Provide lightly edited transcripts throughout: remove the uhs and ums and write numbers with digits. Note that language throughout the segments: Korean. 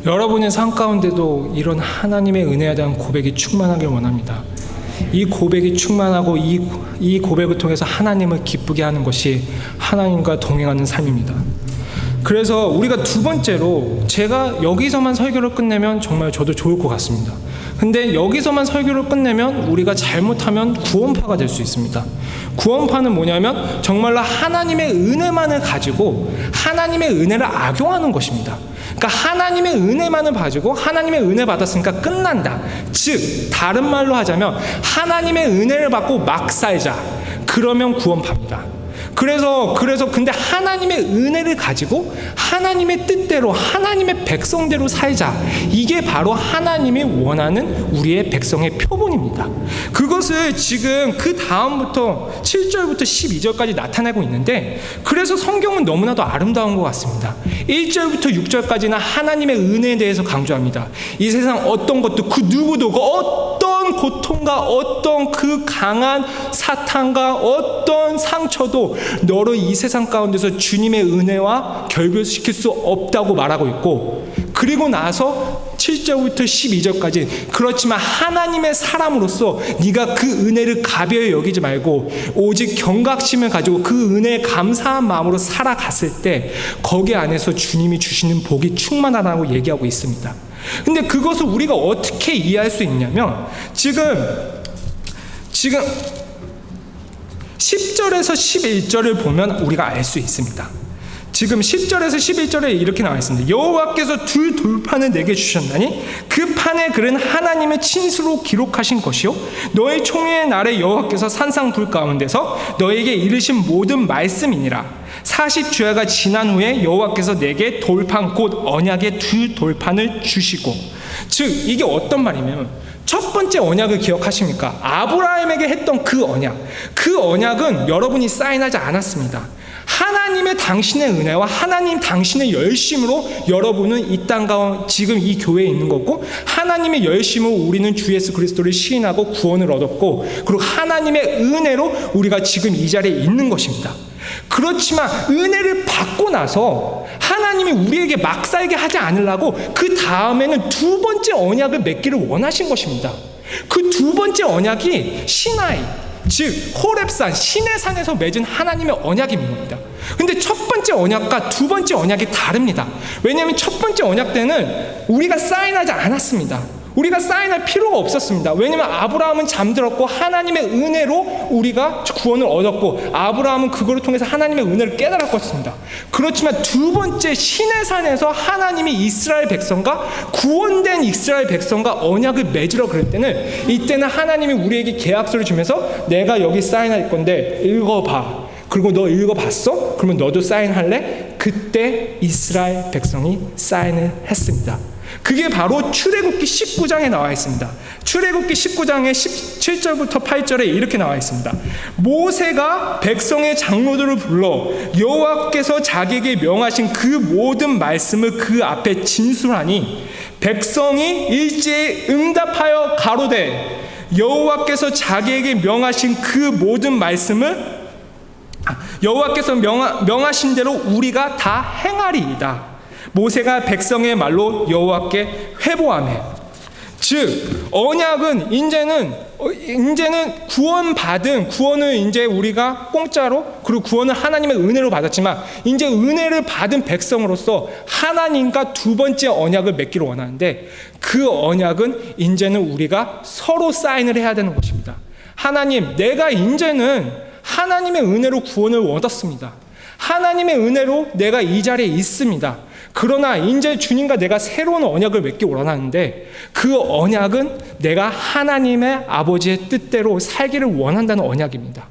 여러분의 삶 가운데도 이런 하나님의 은혜에 대한 고백이 충만하길 원합니다. 이 고백이 충만하고 이 고백을 통해서 하나님을 기쁘게 하는 것이 하나님과 동행하는 삶입니다. 그래서 우리가 두 번째로, 제가 여기서만 설교를 끝내면 정말 저도 좋을 것 같습니다. 근데 여기서만 설교를 끝내면 우리가 잘못하면 구원파가 될 수 있습니다. 구원파는 뭐냐면 정말로 하나님의 은혜만을 가지고 하나님의 은혜를 악용하는 것입니다. 그러니까 하나님의 은혜만을 가지고 하나님의 은혜 받았으니까 끝난다. 즉 다른 말로 하자면 하나님의 은혜를 받고 막 살자. 그러면 구원파입니다. 그래서 근데 하나님의 은혜를 가지고 하나님의 뜻대로 하나님의 백성대로 살자. 이게 바로 하나님이 원하는 우리의 백성의 표본입니다. 그것을 지금 그 다음부터 7절부터 12절까지 나타내고 있는데, 그래서 성경은 너무나도 아름다운 것 같습니다. 1절부터 6절까지는 하나님의 은혜에 대해서 강조합니다. 이 세상 어떤 것도 그 누구도 어떤 고통과 어떤 그 강한 사탄과 어떤 상처도 너를 이 세상 가운데서 주님의 은혜와 결별시킬 수 없다고 말하고 있고, 그리고 나서 7절부터 12절까지 그렇지만 하나님의 사람으로서 네가 그 은혜를 가벼이 여기지 말고 오직 경각심을 가지고 그 은혜에 감사한 마음으로 살아갔을 때 거기 안에서 주님이 주시는 복이 충만하다고 얘기하고 있습니다. 근데 그것을 우리가 어떻게 이해할 수 있냐면 지금 10절에서 11절을 보면 우리가 알 수 있습니다. 지금 10절에서 11절에 이렇게 나와 있습니다. 여호와께서 두 돌판을 내게 주셨나니 그 판의 글은 하나님의 친수로 기록하신 것이요 너의 총회의 날에 여호와께서 산상 불 가운데서 너에게 이르신 모든 말씀이니라. 40주야가 지난 후에 여호와께서 내게 돌판 곧 언약의 두 돌판을 주시고. 즉 이게 어떤 말이냐면 첫 번째 언약을 기억하십니까? 아브라함에게 했던 그 언약은 여러분이 사인하지 않았습니다. 하나님의 당신의 은혜와 하나님 당신의 열심으로 여러분은 이 땅 가운데 지금 이 교회에 있는 거고, 하나님의 열심으로 우리는 주 예수 그리스도를 시인하고 구원을 얻었고, 그리고 하나님의 은혜로 우리가 지금 이 자리에 있는 것입니다. 그렇지만 은혜를 받고 나서 하나님이 우리에게 막 살게 하지 않으려고 그 다음에는 두 번째 언약을 맺기를 원하신 것입니다. 그 두 번째 언약이 시나이, 즉 호렙산 시내산에서 맺은 하나님의 언약입니다. 근데 첫 번째 언약과 두 번째 언약이 다릅니다. 왜냐하면 첫 번째 언약 때는 우리가 사인하지 않았습니다. 우리가 사인할 필요가 없었습니다. 왜냐하면 아브라함은 잠들었고 하나님의 은혜로 우리가 구원을 얻었고, 아브라함은 그거를 통해서 하나님의 은혜를 깨달았습니다. 그렇지만 두 번째 시내산에서 하나님이 이스라엘 백성과 구원된 이스라엘 백성과 언약을 맺으러 그럴 때는, 이때는 하나님이 우리에게 계약서를 주면서 내가 여기 사인할 건데 읽어봐. 그리고 너 읽어봤어? 그러면 너도 사인할래? 그때 이스라엘 백성이 사인을 했습니다. 그게 바로 출애굽기 19장에 나와 있습니다. 출애굽기 19장의 17절부터 8절에 이렇게 나와 있습니다. 모세가 백성의 장로들을 불러 여호와께서 자기에게 명하신 그 모든 말씀을 그 앞에 진술하니 백성이 일제히 응답하여 가로되 여호와께서 자기에게 명하신 그 모든 말씀을 여호와께서 명하신 대로 우리가 다 행하리이다. 모세가 백성의 말로 여호와께 회보하매. 즉 언약은 이제는 구원을 이제 우리가 공짜로, 그리고 구원을 하나님의 은혜로 받았지만 이제 은혜를 받은 백성으로서 하나님과 두 번째 언약을 맺기를 원하는데, 그 언약은 이제는 우리가 서로 사인을 해야 되는 것입니다. 하나님, 내가 이제는 하나님의 은혜로 구원을 얻었습니다. 하나님의 은혜로 내가 이 자리에 있습니다. 그러나 이제 주님과 내가 새로운 언약을 맺기 원하는데, 그 언약은 내가 하나님의 아버지의 뜻대로 살기를 원한다는 언약입니다.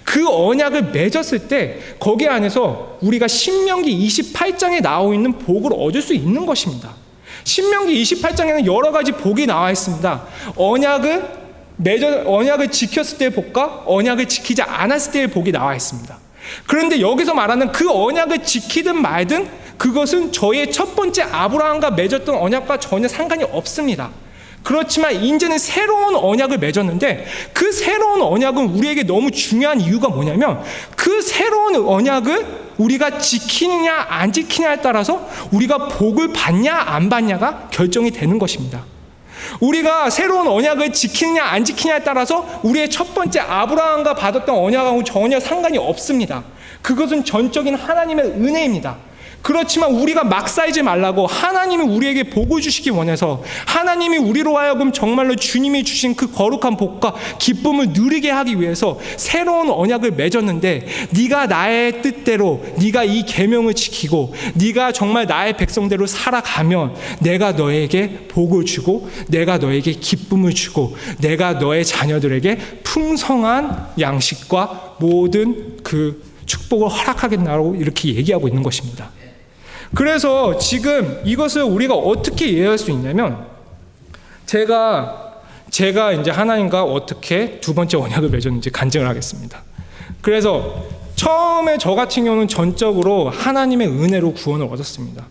그 언약을 맺었을 때 거기 안에서 우리가 신명기 28장에 나와 있는 복을 얻을 수 있는 것입니다. 신명기 28장에는 여러 가지 복이 나와 있습니다. 언약을 지켰을 때의 복과 언약을 지키지 않았을 때의 복이 나와 있습니다. 그런데 여기서 말하는 그 언약을 지키든 말든 그것은 저의 첫 번째 아브라함과 맺었던 언약과 전혀 상관이 없습니다. 그렇지만 이제는 새로운 언약을 맺었는데, 그 새로운 언약은 우리에게 너무 중요한 이유가 뭐냐면 그 새로운 언약을 우리가 지키느냐 안 지키느냐에 따라서 우리가 복을 받냐 안 받냐가 결정이 되는 것입니다. 우리가 새로운 언약을 지키느냐 안 지키느냐에 따라서 우리의 첫 번째 아브라함과 받았던 언약하고 전혀 상관이 없습니다. 그것은 전적인 하나님의 은혜입니다. 그렇지만 우리가 막 쌓이지 말라고 하나님이 우리에게 복을 주시기 원해서 하나님이 우리로 하여금 정말로 주님이 주신 그 거룩한 복과 기쁨을 누리게 하기 위해서 새로운 언약을 맺었는데, 네가 나의 뜻대로 네가 이 계명을 지키고 네가 정말 나의 백성대로 살아가면 내가 너에게 복을 주고 내가 너에게 기쁨을 주고 내가 너의 자녀들에게 풍성한 양식과 모든 그 축복을 허락하겠다고 이렇게 얘기하고 있는 것입니다. 그래서 지금 이것을 우리가 어떻게 이해할 수 있냐면, 제가 이제 하나님과 어떻게 두 번째 언약을 맺었는지 간증을 하겠습니다. 그래서 처음에 저 같은 경우는 전적으로 하나님의 은혜로 구원을 얻었습니다.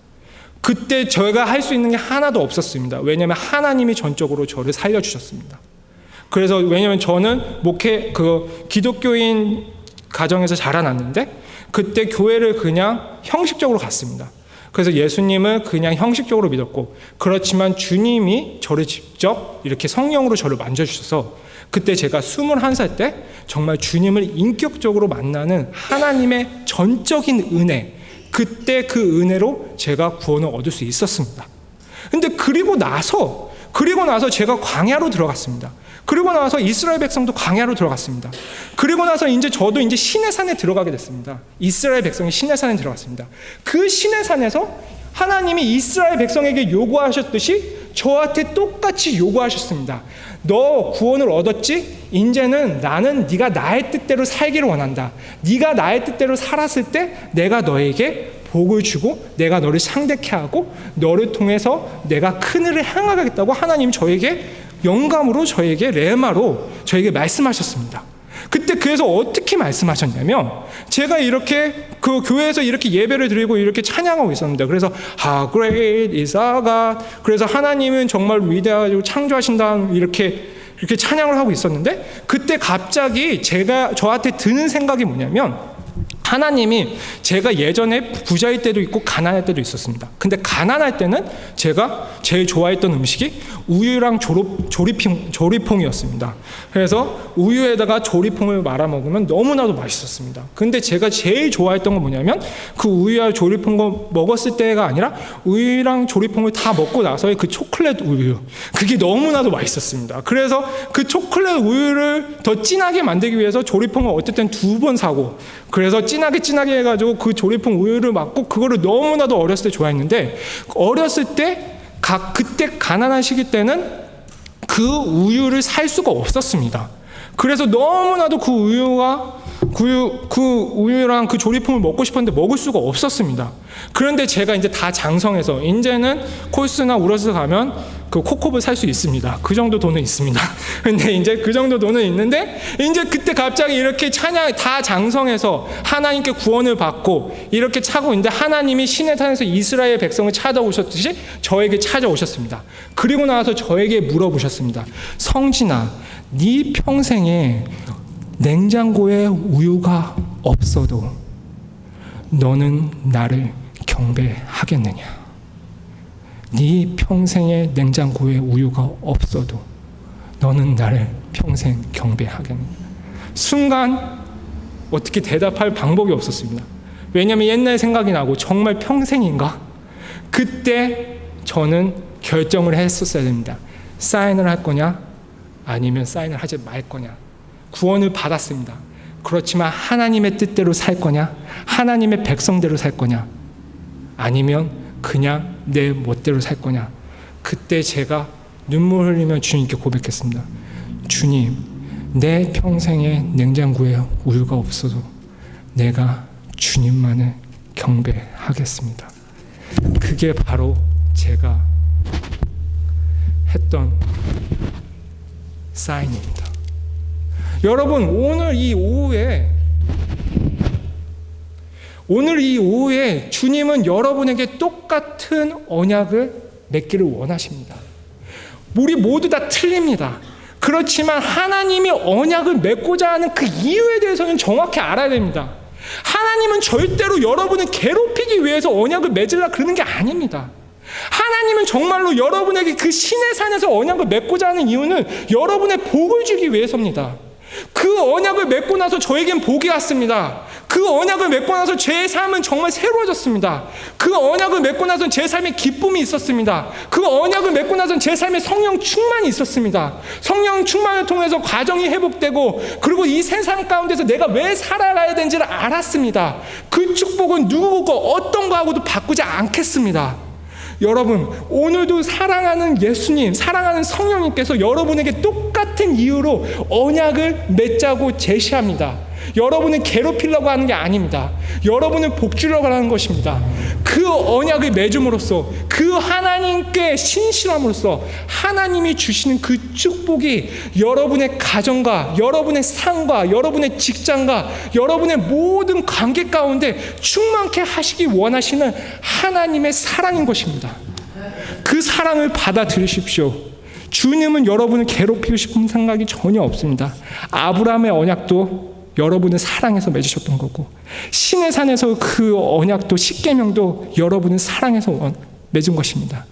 그때 저희가 할 수 있는 게 하나도 없었습니다. 왜냐하면 하나님이 전적으로 저를 살려주셨습니다. 그래서 왜냐하면 저는 기독교인 가정에서 자라났는데 그때 교회를 그냥 형식적으로 갔습니다. 그래서 예수님을 그냥 형식적으로 믿었고, 그렇지만 주님이 저를 직접 이렇게 성령으로 저를 만져주셔서 그때 제가 21살 때 정말 주님을 인격적으로 만나는 하나님의 전적인 은혜, 그때 그 은혜로 제가 구원을 얻을 수 있었습니다. 근데 그리고 나서 제가 광야로 들어갔습니다. 그리고 나서 이스라엘 백성도 광야로 들어갔습니다. 그리고 나서 이제 저도 이제 시내산에 들어가게 됐습니다. 이스라엘 백성이 시내산에 들어갔습니다. 그 시내산에서 하나님이 이스라엘 백성에게 요구하셨듯이 저한테 똑같이 요구하셨습니다. 너 구원을 얻었지? 이제는 나는 네가 나의 뜻대로 살기를 원한다. 네가 나의 뜻대로 살았을 때 내가 너에게 복을 주고 내가 너를 상대케 하고 너를 통해서 내가 큰 일을 행하겠다고 하나님 저에게 영감으로, 저에게 레마로 저에게 말씀하셨습니다. 그때 그래서 어떻게 말씀하셨냐면, 제가 이렇게 그 교회에서 이렇게 예배를 드리고 이렇게 찬양하고 있었습니다. 그래서 How great is our God. 그래서 하나님은 정말 위대하고 창조하신다, 이렇게 찬양을 하고 있었는데, 그때 갑자기 저한테 드는 생각이 뭐냐면, 하나님이 제가 예전에 부자일 때도 있고 가난할 때도 있었습니다. 근데 가난할 때는 제가 제일 좋아했던 음식이 우유랑 조리퐁이었습니다. 그래서 우유에다가 조리퐁을 말아 먹으면 너무나도 맛있었습니다. 근데 제가 제일 좋아했던 건 뭐냐면, 그 우유와 조리퐁을 먹었을 때가 아니라 우유랑 조리퐁을 다 먹고 나서의 그 초콜릿 우유, 그게 너무나도 맛있었습니다. 그래서 그 초콜릿 우유를 더 진하게 만들기 위해서 조리퐁을 어쨌든 2번 사고, 그래서 진하게 해가지고 그 조리퐁 우유를 먹고, 그거를 너무나도 어렸을 때 좋아했는데, 어렸을 때 그때 가난한 시기 때는 그 우유를 살 수가 없었습니다. 그래서 너무나도 그 우유랑 그 조리퐁을 먹고 싶었는데 먹을 수가 없었습니다. 그런데 제가 이제 다 장성해서 이제는 콜스나 우러스 가면 그 코코를 살 수 있습니다. 그 정도 돈은 있습니다. 근데 이제 그 정도 돈은 있는데, 이제 그때 갑자기 이렇게 찬양 다 장성해서 하나님께 구원을 받고 이렇게 차고 있는데, 하나님이 시내산에서 이스라엘 백성을 찾아오셨듯이 저에게 찾아오셨습니다. 그리고 나서 저에게 물어보셨습니다. 성진아, 네 평생에 냉장고에 우유가 없어도 너는 나를 경배하겠느냐? 네 평생에 냉장고에 우유가 없어도 너는 나를 평생 경배하겠느냐? 순간 어떻게 대답할 방법이 없었습니다. 왜냐하면 옛날 생각이 나고, 정말 평생인가? 그때 저는 결정을 했었어야 됩니다. 사인을 할 거냐 아니면 사인을 하지 말 거냐. 구원을 받았습니다. 그렇지만 하나님의 뜻대로 살 거냐, 하나님의 백성대로 살 거냐, 아니면 그냥 내 멋대로 살 거냐. 그때 제가 눈물 흘리며 주님께 고백했습니다. 주님, 내 평생에 냉장고에 우유가 없어도 내가 주님만을 경배하겠습니다. 그게 바로 제가 했던 사인입니다. 여러분, 오늘 이 오후에 주님은 여러분에게 똑같은 언약을 맺기를 원하십니다. 우리 모두 다 틀립니다. 그렇지만 하나님이 언약을 맺고자 하는 그 이유에 대해서는 정확히 알아야 됩니다. 하나님은 절대로 여러분을 괴롭히기 위해서 언약을 맺으려 그러는 게 아닙니다. 하나님은 정말로 여러분에게 그 신의 산에서 언약을 맺고자 하는 이유는 여러분의 복을 주기 위해서입니다. 그 언약을 맺고 나서 저에겐 복이 왔습니다. 그 언약을 맺고 나서 제 삶은 정말 새로워졌습니다. 그 언약을 맺고 나서 제 삶에 기쁨이 있었습니다. 그 언약을 맺고 나서 제 삶에 성령 충만이 있었습니다. 성령 충만을 통해서 가정이 회복되고, 그리고 이 세상 가운데서 내가 왜 살아가야 되는지를 알았습니다. 그 축복은 누구고 어떤 거하고도 바꾸지 않겠습니다. 여러분, 오늘도 사랑하는 예수님, 사랑하는 성령님께서 여러분에게 똑같은 이유로 언약을 맺자고 제시합니다. 여러분을 괴롭히려고 하는 게 아닙니다. 여러분을 복 주려고 하는 것입니다. 그 언약을 맺음으로써, 그 하나님께 신실함으로써 하나님이 주시는 그 축복이 여러분의 가정과 여러분의 삶과 여러분의 직장과 여러분의 모든 관계 가운데 충만케 하시기 원하시는 하나님의 사랑인 것입니다. 그 사랑을 받아들이십시오. 주님은 여러분을 괴롭히고 싶은 생각이 전혀 없습니다. 아브라함의 언약도 여러분을 사랑해서 맺으셨던 거고, 신의 산에서 그 언약도, 십계명도 여러분을 사랑해서 맺은 것입니다.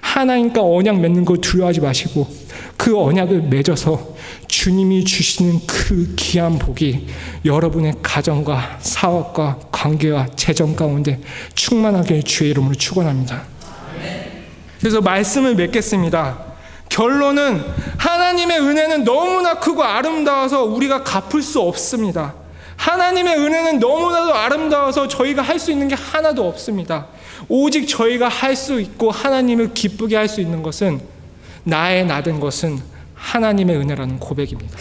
하나님과 언약 맺는 거 두려워하지 마시고 그 언약을 맺어서 주님이 주시는 그 귀한 복이 여러분의 가정과 사업과 관계와 재정 가운데 충만하게 주의 이름으로 축원합니다. 그래서 말씀을 맺겠습니다. 결론은 하나님의 은혜는 너무나 크고 아름다워서 우리가 갚을 수 없습니다. 하나님의 은혜는 너무나도 아름다워서 저희가 할 수 있는 게 하나도 없습니다. 오직 저희가 할 수 있고 하나님을 기쁘게 할 수 있는 것은, 나의 나된 것은 하나님의 은혜라는 고백입니다.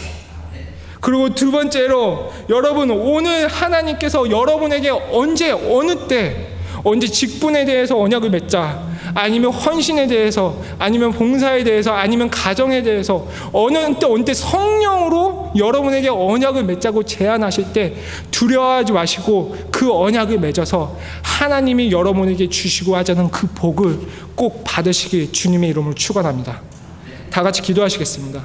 그리고 두 번째로, 여러분, 오늘 하나님께서 여러분에게 언제, 어느 때, 언제 직분에 대해서 언약을 맺자, 아니면 헌신에 대해서, 아니면 봉사에 대해서, 아니면 가정에 대해서 어느 때 성령으로 여러분에게 언약을 맺자고 제안하실 때 두려워하지 마시고 그 언약을 맺어서 하나님이 여러분에게 주시고 하자는 그 복을 꼭 받으시길 주님의 이름으로 축원합니다. 다 같이 기도하시겠습니다.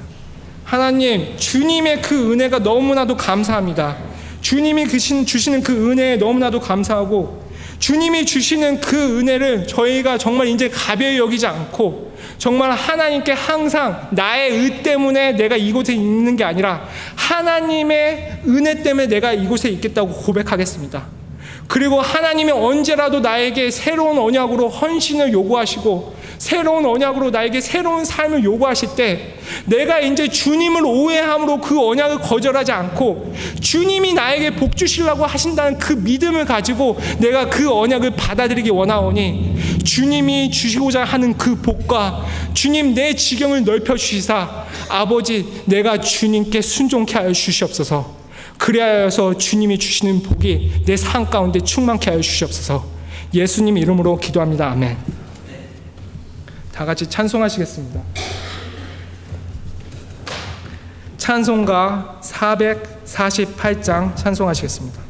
하나님, 주님의 그 은혜가 너무나도 감사합니다. 주님이 주시는 그 은혜에 너무나도 감사하고, 주님이 주시는 그 은혜를 저희가 정말 이제 가벼이 여기지 않고, 정말 하나님께 항상 나의 의 때문에 내가 이곳에 있는 게 아니라 하나님의 은혜 때문에 내가 이곳에 있겠다고 고백하겠습니다. 그리고 하나님이 언제라도 나에게 새로운 언약으로 헌신을 요구하시고 새로운 언약으로 나에게 새로운 삶을 요구하실 때, 내가 이제 주님을 오해함으로 그 언약을 거절하지 않고 주님이 나에게 복 주시려고 하신다는 그 믿음을 가지고 내가 그 언약을 받아들이기 원하오니, 주님이 주시고자 하는 그 복과 주님 내 지경을 넓혀 주시사 아버지, 내가 주님께 순종케 하여 주시옵소서. 그리하여서 주님이 주시는 복이 내 삶 가운데 충만케 하여 주시옵소서. 예수님 이름으로 기도합니다. 아멘. 다 같이 찬송하시겠습니다. 찬송가 448장 찬송하시겠습니다.